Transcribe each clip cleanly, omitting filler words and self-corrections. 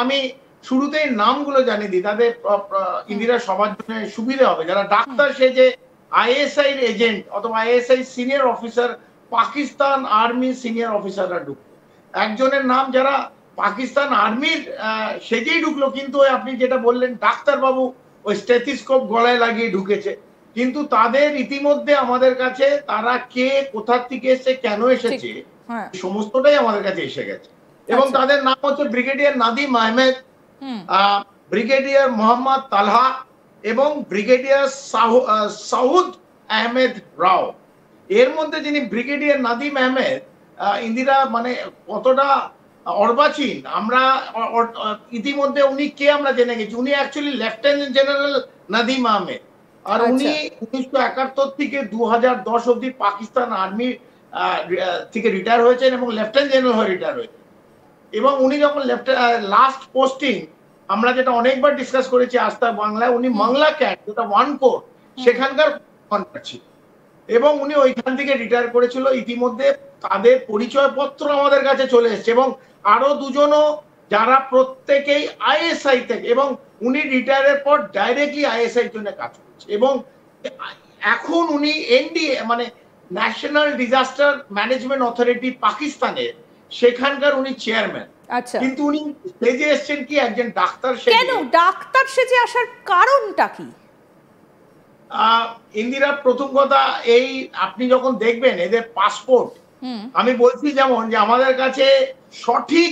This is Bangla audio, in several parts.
আমি শুরুতেই নামগুলো জানিয়ে দিই, তাদের ইন্দিরা সবার জন্য সুবিধা হবে। যারা ডাক্তার সেজে আইএসআই এজেন্ট অথবা ISI senior officer, Pakistan army senior অফিসাররা ঢুকলো। একজনের নাম যারা পাকিস্তান আর্মির সেজেই ঢুকলো, কিন্তু আপনি যেটা বললেন ডাক্তারবাবু ওই স্টেথিস্কোপ গলায় লাগিয়ে ঢুকেছে, কিন্তু তাদের ইতিমধ্যে আমাদের কাছে তারা কে, কোথা থেকে এসেছে, কেন এসেছে, সমস্তটাই আমাদের কাছে এসে গেছে। এবং তাদের নাম হচ্ছে ব্রিগেডিয়ার নাদিম আহমেদ, ব্রিগেডিয়ার মোহাম্মদ তালহা এবং ব্রিগেডিয়ার সাউদ আহমেদ রাও। এর মধ্যে যিনি ব্রিগেডিয়ার নাদিম আহমেদ, ইন্দিরা মানে কতটা অর্বাচীন, আমরা ইতিমধ্যে উনি কে আমরা জেনে গেছি। উনি actually lieutenant general Nadeem Ahmed, আর উনি 1971 থেকে 2010 অব্দি পাকিস্তান আর্মি থেকে রিটায়ার হয়েছেন এবং লেফটেন্যান্ট জেনারেল হয়ে রিটায়ার হয়েছেন। এবং উনি যখন লাস্ট পোস্টিং, আমরা যেটা অনেকবার ডিসকাস করেছি আস্থা বাংলায়, উনি বাংলা ক্যাট যেটা 1 কোর সেখানকার কমান্ডার ছিল এবং উনি ওইখান থেকে রিটায়ার করেছিল। ইতিমধ্যে তাদের পরিচয়পত্র আমাদের কাছে চলে এসেছে এবং আরো দুজনও যারা প্রত্যেকেই আইএসআই থেকে, এবং উনি রিটায়ারের পর ডাইরেক্টলি আইএসআই জন্য কাজ করছে এবং এখন উনি এনডিএ মানে ন্যাশনাল ডিজাস্টার ম্যানেজমেন্ট অথরিটি পাকিস্তানের, সেখানকার উনি চেয়ারম্যান। আচ্ছা, কিন্তু উনি সেজে এসেছেন কি একজন ডাক্তার সেজে। কেন ডাক্তার সেজে আসার কারণটা কি? ইন্দিরা, প্রথম কথা এই আপনি যখন দেখবেন এদের পাসপোর্ট, আমি বলছি যেমন যে আমাদের কাছে সঠিক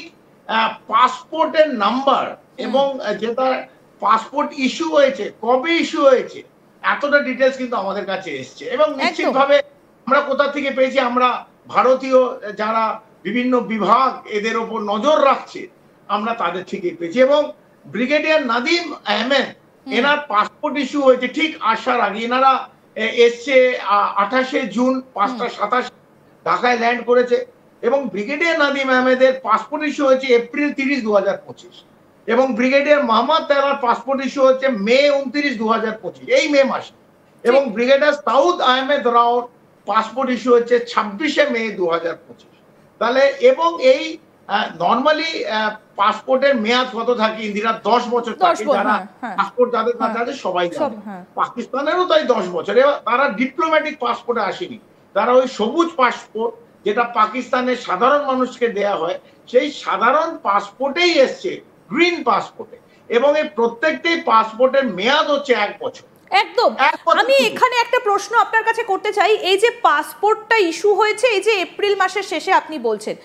পাসপোর্টের নাম্বার এবং যেটা পাসপোর্ট ইস্যু হয়েছে, কবে ইস্যু হয়েছে, এতটা ডিটেলস কিন্তু আমাদের কাছে এসছে। এবং নিশ্চিতভাবে আমরা কোথা থেকে পেয়েছি, আমরা ভারতীয় যারা বিভিন্ন বিভাগ এদের ওপর নজর রাখছে, আমরা তাদের থেকে পেয়েছি। এবং ব্রিগেডিয়ার নাদিম আহমেদ, এনার পাসপোর্ট ইস্যু হয়েছে ঠিক আসার আগে। এনারা এসছে 28 জুন 5:27 ঢাকায় ল্যান্ড করেছে এবং ব্রিগেডিয়ার নাদিম আহমেদের পাসপোর্ট ইস্যু হয়েছে এপ্রিল 30, 2025 এবং ব্রিগেডিয়ার মোহাম্মদ তালহার পাসপোর্ট ইস্যু হচ্ছে মে 29, 2025, এই মে মাসে। এবং ব্রিগেডিয়ার সাউদ আহমেদ রাওর পাসপোর্ট ইস্যু হচ্ছে 26 মে 2025। তাহলে এবং এই নরমালি পাসপোর্টের মেয়াদ কত থাকে ইন্দিরা? 10 বছর থাকে। যারা পাসপোর্ট যাদের কাছে আছে সবাই জানে, পাকিস্তানেরও তাই 10 বছর। তারা ডিপ্লোম্যাটিক পাসপোর্টে আসেনি, তারা ওই সবুজ পাসপোর্ট যেটা পাকিস্তানের সাধারণ মানুষকে দেয়া হয়, সেই সাধারণ পাসপোর্টেই এসছে, গ্রিন পাসপোর্টে। এবং এই প্রত্যেকটাই পাসপোর্টের মেয়াদ হচ্ছে 1 বছর। একদম। আমি এখানে একটা প্রশ্ন আপনার কাছে করতে চাই, এই যে পাসপোর্টটা ইস্যু হয়েছে এই যে এপ্রিল মাসের শেষে আপনি বলছেন,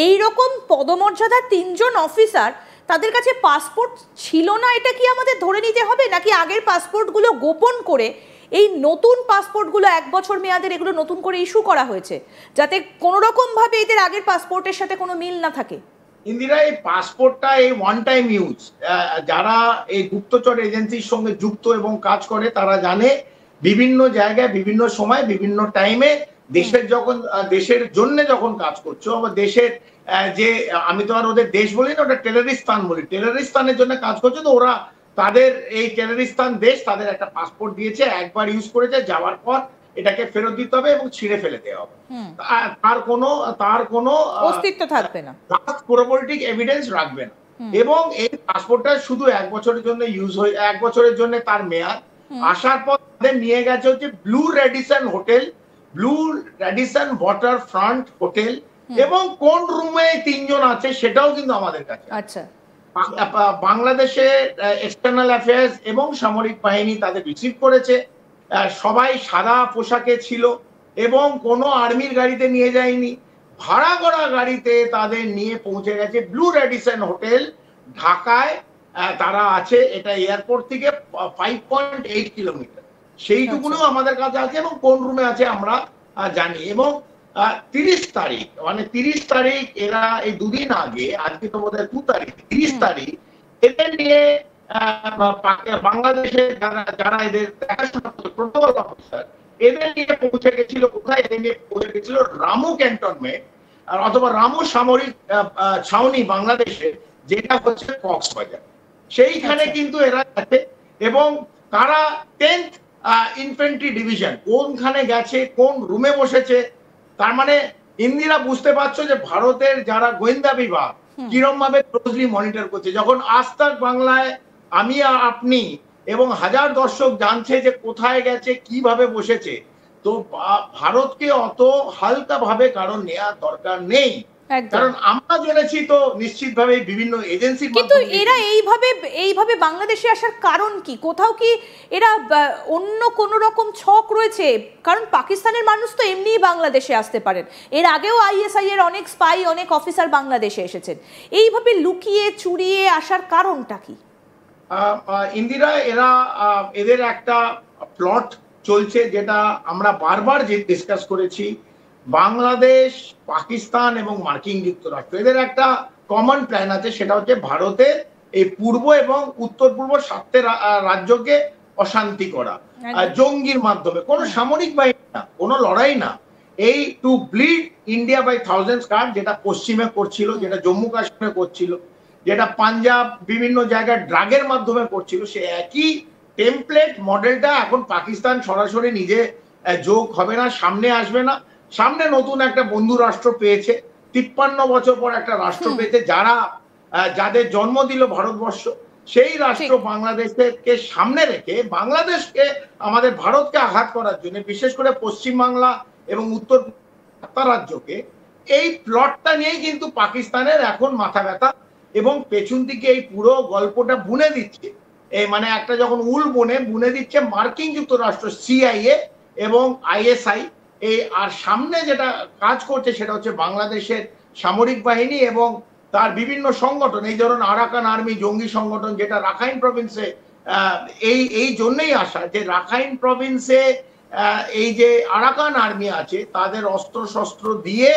এই রকম পদমর্যাদার 3 জন অফিসার তাদের কাছে পাসপোর্ট ছিল না, এটা কি আমাদের ধরে নিতে হবে, নাকি আগের পাসপোর্টগুলো গোপন করে এই নতুন পাসপোর্টগুলো 1 বছর মেয়াদের এগুলো নতুন করে ইস্যু করা হয়েছে যাতে কোনো রকম ভাবে এদের আগের পাসপোর্টের সাথে কোনো মিল না থাকে? ইন্দিরা, এই পাসপোর্টটা এই ওয়ান টাইম ইউজ। যারা এই গুপ্তচর এজেন্সির সঙ্গে যুক্ত এবং কাজ করে তারা জানে বিভিন্ন জায়গায় বিভিন্ন সময় বিভিন্ন টাইমে দেশের যখন দেশের জন্য যখন কাজ করছো, আবার দেশের যে আমি তো আর ওদের দেশ বলি না, ওটা টেররিস্তান বলি, টেররিস্তানের জন্য কাজ করছে, তো ওরা তাদের এই টেররিস্তান দেশ তাদের একটা পাসপোর্ট দিয়েছে, একবার ইউজ করেছে, যাওয়ার পর এটাকে ফেরত দিতে হবে এবং ছিঁড়ে ফেলে দেওয়া হবে। তার কোনো অস্তিত্ব থাকবে না, কোরোবোরেটিক এভিডেন্স রাখবে না। এবং এই পাসপোর্টটা শুধু 1 বছরের জন্য ইউজ হয়ে, 1 বছরের জন্য তার মেয়াদ। আসার পর তাদের নিয়ে গেছে হচ্ছে blue Radisson hotel, blue Radisson water front hotel, এবং কোন রুমে 3 জন আছে সেটাও কিন্তু আমাদের কাছে। আচ্ছা, বাংলাদেশে এক্সটার্নাল অ্যাফেয়ার্স এবং সামরিক বাহিনী তাদের রিসিভ করেছে, সবাই সাদা পোশাকে ছিল এবং কোনো আর্মির গাড়িতে নিয়ে যায়নি, ভাড়া করা গাড়িতে তাদের নিয়ে পৌঁছে গেছে ব্লু রেডিসন হোটেল ঢাকায়। তারা আছে, এটা এয়ারপোর্ট থেকে 5.8 কিলোমিটার, সেইটুকুনো আমাদের কাছে আছে এবং কোন রুমে আছে আমরা জানি। এবং 30 তারিখ মানে 30 তারিখ এরা এই দুদিন আগে, আজকে তো বোধহয় 2 তারিখ, 30 তারিখ এদের নিয়ে বাংলাদেশে যারা এদের দেখাশোনা করতো প্রোটোকল অফিসার, এদের নিয়ে পৌঁছে গেছিল কোথায়? এদের নিয়ে পৌঁছে গেছিল রামু ক্যান্টনমেন্ট অথবা রামু সামরিক ছাউনি বাংলাদেশে, যেটা হচ্ছে কক্সবাজার। সেইখানে কিন্তু এরা গেছে এবং তারা 10th ইনফ্যান্ট্রি ডিভিশন কোনখানে গেছে, কোন রুমে বসেছে, তার মানে ইন্দিরা বুঝতে পারছো যে ভারতের যারা গোয়েন্দা বিভাগ কিরম ভাবে ক্লোজলি মনিটর করছে। যখন আজ তাক বাংলায় আমি আপনি এবং হাজার দর্শক জানছে যে কোথায় গেছে, কিভাবে বসেছে, তো ভারতকে অত হালকা ভাবে কারণ নেওয়ার দরকার নেই। কারণ আমরা জেনেছি তো নিশ্চিতভাবে বিভিন্ন এজেন্সির মাধ্যমে। কিন্তু এরা এইভাবে বাংলাদেশে আসার কারণ কি? কোথাও কি এরা অন্য কোন রকম ছক রয়েছে? কারণ পাকিস্তানের মানুষ তো এমনিই বাংলাদেশে আসতে পারেন, এর আগেও আইএসআই এর অনেক স্পাই, অনেক অফিসার বাংলাদেশে এসেছেন। এইভাবে লুকিয়ে চুরিয়ে আসার কারণটা কি? ইন্দিরা, এদের একটা প্লট চলছে যেটা আমরা বারবার ডিসকাস করেছি। বাংলাদেশ, পাকিস্তান এবং মার্কিন যুক্তরাষ্ট্র এদের একটা কমন প্ল্যান আছে, সেটা হচ্ছে ভারতের এই পূর্ব এবং উত্তর পূর্ব 7টে রাজ্যকে অশান্তি করা জঙ্গির মাধ্যমে, কোনো সামরিক বাহিনী না, কোনো লড়াই না। এই to bleed India by thousands card, যেটা পশ্চিমে করছিল, যেটা জম্মু কাশ্মীরে করছিল, যেটা পাঞ্জাব বিভিন্ন জায়গায় ড্রাগের মাধ্যমে করছিল, সে একই টেমপ্লেট মডেলটা এখন পাকিস্তান সরাসরি নিজে যোগ হবে না, সামনে আসবে না। সামনে নতুন একটা বন্ধু রাষ্ট্র পেয়েছে, 53 বছর পর একটা রাষ্ট্র পেয়েছে, যাদের জন্ম দিল ভারতবর্ষ, সেই রাষ্ট্র বাংলাদেশকে সামনে রেখে বাংলাদেশকে, আমাদের ভারতকে আঘাত করার জন্য, বিশেষ করে পশ্চিমবাংলা এবং উত্তর রাজ্যকে, এই প্লটটা নিয়েই কিন্তু পাকিস্তানের এখন মাথা ব্যথা। এবং পেছন দিকে এই পুরো গল্পটা বুনে দিচ্ছে, মানে একটা যখন উল বুনে দিচ্ছে মার্কিন যুক্তরাষ্ট্র, সিআইএ এবং আইএসআই। আর সামনে যেটা কাজ করছে সেটা হচ্ছে বাংলাদেশের সামরিক বাহিনী এবং তার বিভিন্ন সংগঠন, এই ধরুন আরাকান আর্মি জঙ্গি সংগঠন, যেটা রাখাইন প্রভিন্সে, এই জন্যই আসা যে রাখাইন প্রভিন্সে এই যে আরাকান আর্মি আছে, তাদের অস্ত্র শস্ত্র দিয়ে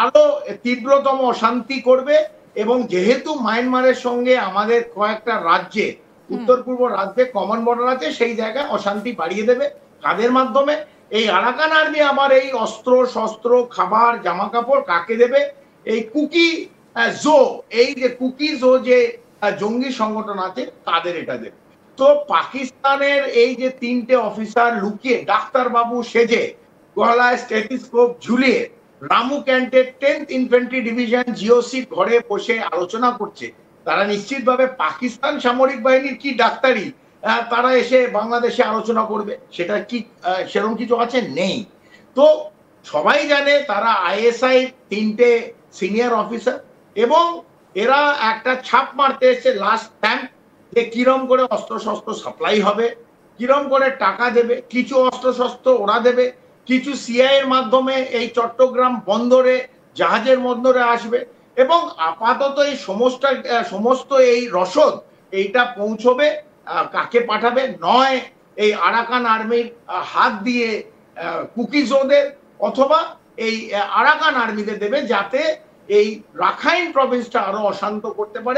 আরো তীব্রতম অশান্তি করবে। এবং যেহেতু মায়ানমারের সঙ্গে আমাদের কয়েকটা রাজ্যে, উত্তর পূর্ব রাজ্যে কমন বর্ডার আছে, সেই জায়গায় অশান্তি বাড়িয়ে দেবে। কাদের মাধ্যমে? এই আরাকান আর্মি আবার এই অস্ত্র শস্ত্র, খাবার, জামা কাপড় কাকে দেবে? এই কুকি জো, এই যে কুকি জো যে জঙ্গি সংগঠন আছে, তাদের এটা দেবে। তো পাকিস্তানের এই যে 3টে অফিসার লুকিয়ে ডাক্তার বাবু সেজে, গলায় স্টেথোস্কোপ ঝুলিয়ে রামু ক্যান্টের 10th ইনফ্যান্ট্রি ডিভিশন জিওসি ঘরে বসে আলোচনা করছে, তারা নিশ্চিতভাবে পাকিস্তান সামরিক বাহিনীর কি ডাক্তারি তারা এসে বাংলাদেশে আলোচনা করবে? সেটা কি সেরকম কিছু আছে? নেই। তো সবাই জানে তারা আইএসআই 3টে সিনিয়র অফিসার, এবং এরা একটা ছাপ মারতে এসছে লাস্ট স্ট্যাম্প, যে কিরম করে অস্ত্র শস্ত্র সাপ্লাই হবে, কিরম করে টাকা দেবে। কিছু অস্ত্র শস্ত্র ওরা দেবে, কিছু সিআই এর মাধ্যমে এই চট্টগ্রাম বন্দরে, জাহাজের বন্দরে আসবে, এবং আপাতত এই সমস্ত এই রসদ এইটা পৌঁছবে কাকে পাঠাবে? নয় এই আরাকান আর্মির হাত দিয়ে কুকিজোদের, অথবা এই আরাকান আর্মিদের দেবে, যাতে এই রাখাইন প্রভিন্সটা আরো অশান্ত করতে পারে।